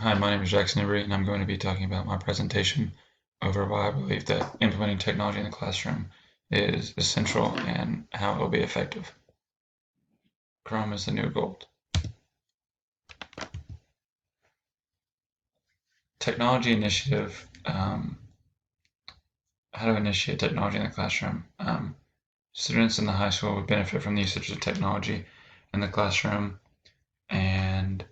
Hi, my name is Jackson Embry, and I'm going to be talking about my presentation over why I believe that implementing technology in the classroom is essential and how it will be effective. Chrome is the new gold. Technology initiative, how to initiate technology in the classroom. Students in the high school would benefit from the usage of technology in the classroom, and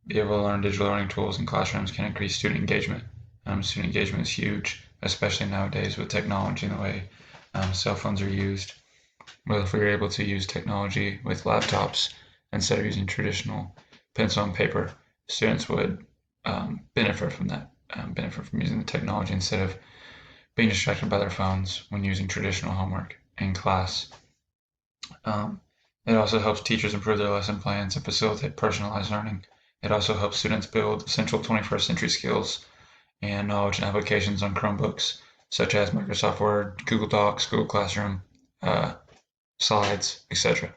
be able to learn digital learning tools in classrooms can increase student engagement. Student engagement is huge, especially nowadays with technology and the way cell phones are used. Well, if we were able to use technology with laptops instead of using traditional pencil and paper, students would benefit from that, benefit from using the technology instead of being distracted by their phones when using traditional homework in class. Um, it also helps teachers improve their lesson plans and facilitate personalized learning. It also helps students build essential 21st century skills and knowledge and applications on Chromebooks, such as Microsoft Word, Google Docs, Google Classroom, uh, slides, etc.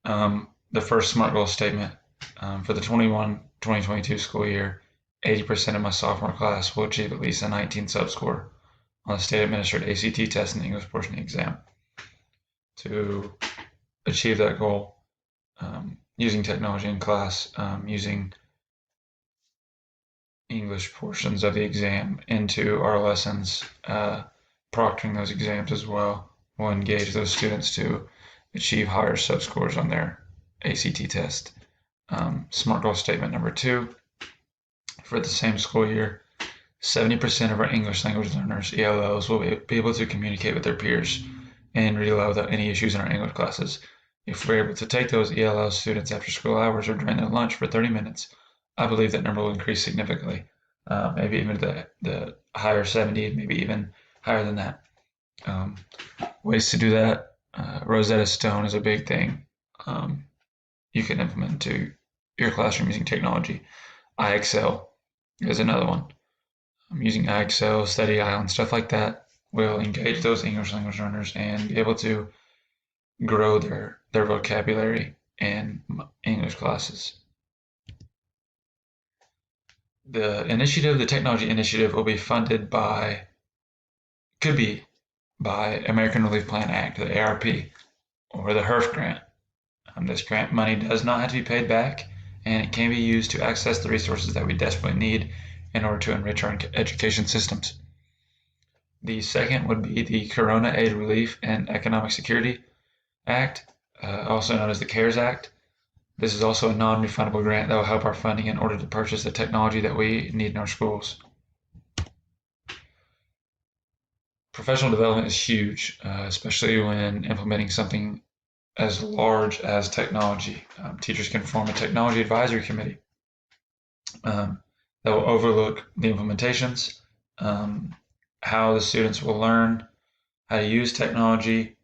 The first SMART goal statement for the 2022 school year, 80% of my sophomore class will achieve at least a 19 subscore on the state administered ACT test in the English portion of the exam. To achieve that goal, using technology in class, using English portions of the exam into our lessons, proctoring those exams as well will engage those students to achieve higher subscores on their ACT test. SMART goal statement number 2, for the same school year, 70% of our English language learners, ELLs, will be able to communicate with their peers and read aloud without any issues in our English classes. If we're able to take those ELL students after school hours or during their lunch for 30 minutes, I believe that number will increase significantly. Maybe even the higher 70s, maybe even higher than that. Ways to do that, Rosetta Stone is a big thing you can implement into your classroom using technology. iExcel is another one. Using iExcel, Study Island, stuff like that will engage those English language learners and be able to grow their vocabulary in English classes. The technology initiative will be funded by, could be by American Relief Plan Act, the ARP, or the HERF grant. This grant money does not have to be paid back, and it can be used to access the resources that we desperately need in order to enrich our education systems. The second would be the Corona Aid Relief and Economic Security Act, also known as the CARES Act. This is also a non-refundable grant that will help our funding in order to purchase the technology that we need in our schools. Professional development is huge, especially when implementing something as large as technology. Teachers can form a technology advisory committee that will overlook the implementations, how the students will learn how to use technology.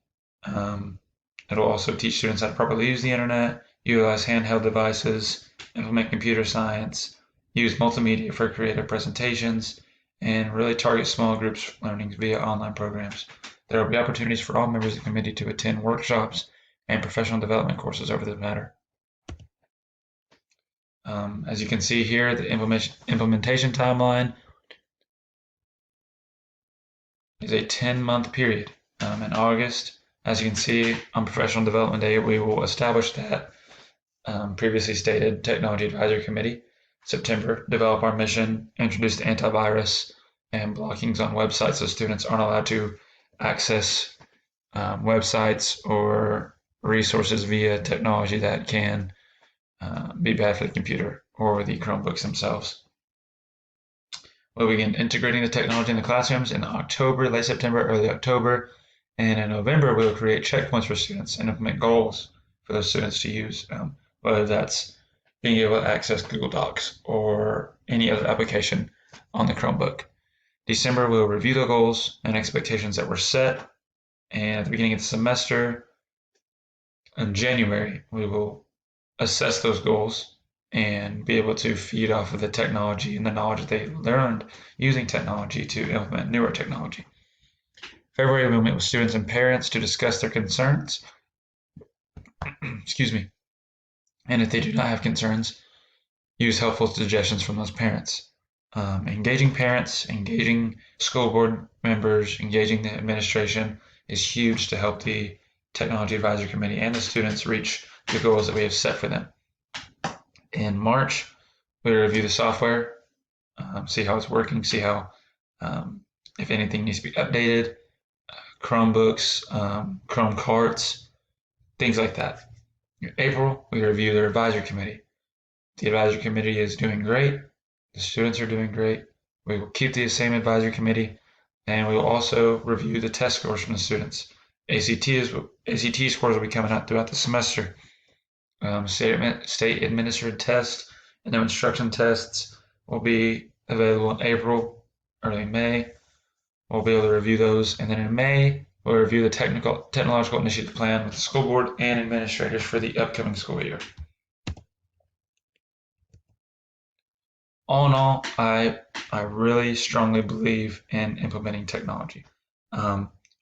It'll also teach students how to properly use the internet, utilize handheld devices, implement computer science, use multimedia for creative presentations, and really target small groups learning via online programs. There will be opportunities for all members of the committee to attend workshops and professional development courses over the matter. As you can see here, the implementation timeline is a 10-month period. In August, as you can see, on Professional Development Day, we will establish that previously stated Technology Advisory Committee. September, develop our mission, introduce the antivirus and blockings on websites so students aren't allowed to access websites or resources via technology that can be bad for the computer or the Chromebooks themselves. We'll begin integrating the technology in the classrooms in October, late September, early October, and in November we'll create checkpoints for students and implement goals for those students to use, whether that's being able to access Google Docs or any other application on the Chromebook. December we'll review the goals and expectations that were set, and at the beginning of the semester, in January, we will assess those goals and be able to feed off of the technology and the knowledge that they learned using technology to implement newer technology. February, we'll meet with students and parents to discuss their concerns. Excuse me. And if they do not have concerns, use helpful suggestions from those parents. Engaging parents, engaging school board members, engaging the administration is huge to help the Technology Advisory Committee and the students reach the goals that we have set for them. In March, we review the software, see how it's working, see how, if anything needs to be updated, Chromebooks, Chrome carts, things like that. In April, we review the advisory committee. The advisory committee is doing great. The students are doing great. We will keep the same advisory committee, and we will also review the test scores from the students. ACT scores will be coming out throughout the semester. State administered tests and their instruction tests will be available in April, early May. We'll be able to review those, and then in May we'll review the technological initiative plan with the school board and administrators for the upcoming school year. All in all, I really strongly believe in implementing technology.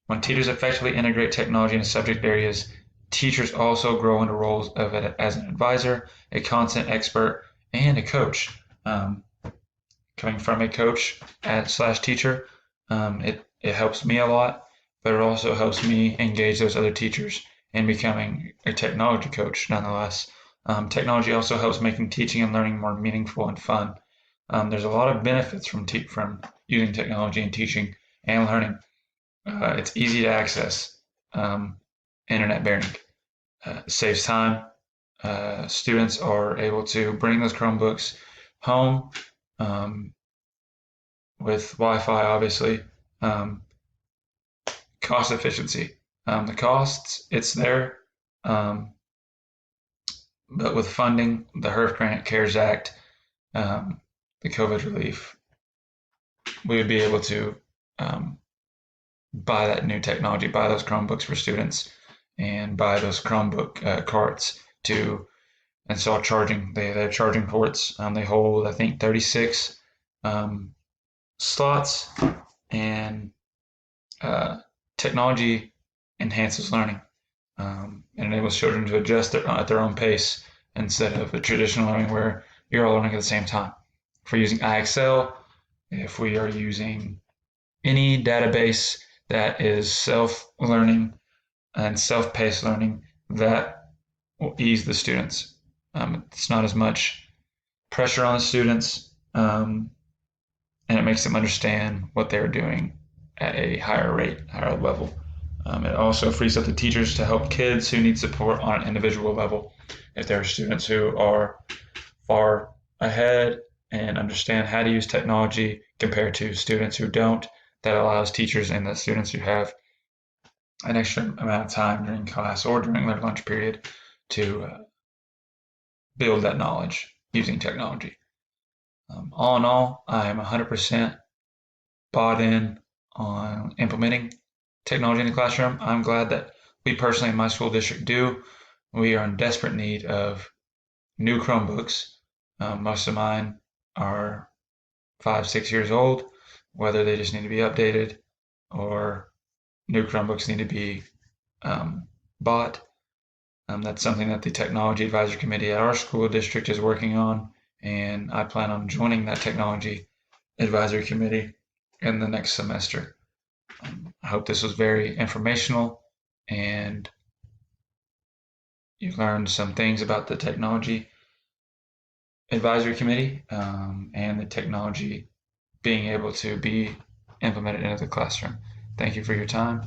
When teachers effectively integrate technology into subject areas, teachers also grow into roles of it as an advisor, a content expert, and a coach. Coming from a coach slash teacher, it helps me a lot, but it also helps me engage those other teachers in becoming a technology coach nonetheless. Technology also helps making teaching and learning more meaningful and fun. There's a lot of benefits from using technology in teaching and learning. It's easy to access, internet bearing. Saves time. Students are able to bring those Chromebooks home with Wi-Fi, obviously. Cost efficiency. The costs, it's there, but with funding, the HERF grant, CARES Act, the COVID relief, we would be able to buy that new technology, buy those Chromebooks for students, and buy those Chromebook carts to install charging. They have charging ports. They hold, I think, 36 slots, and technology enhances learning and enables children to adjust at their own pace instead of a traditional learning where you're all learning at the same time. If we're using IXL, if we are using any database that is self-learning and self-paced learning, that will ease the students. It's not as much pressure on the students, and it makes them understand what they're doing at a higher rate, higher level. It also frees up the teachers to help kids who need support on an individual level. If there are students who are far ahead and understand how to use technology compared to students who don't, that allows teachers and the students who have an extra amount of time during class or during their lunch period to build that knowledge using technology. All in all, I am 100% bought in on implementing technology in the classroom. I'm glad that we personally in my school district do. We are in desperate need of new Chromebooks. Most of mine are 5, 6 years old, whether they just need to be updated or new Chromebooks need to be bought. That's something that the Technology Advisory Committee at our school district is working on, and I plan on joining that Technology Advisory Committee in the next semester. I hope this was very informational and you learned some things about the Technology Advisory Committee and the technology being able to be implemented into the classroom. Thank you for your time.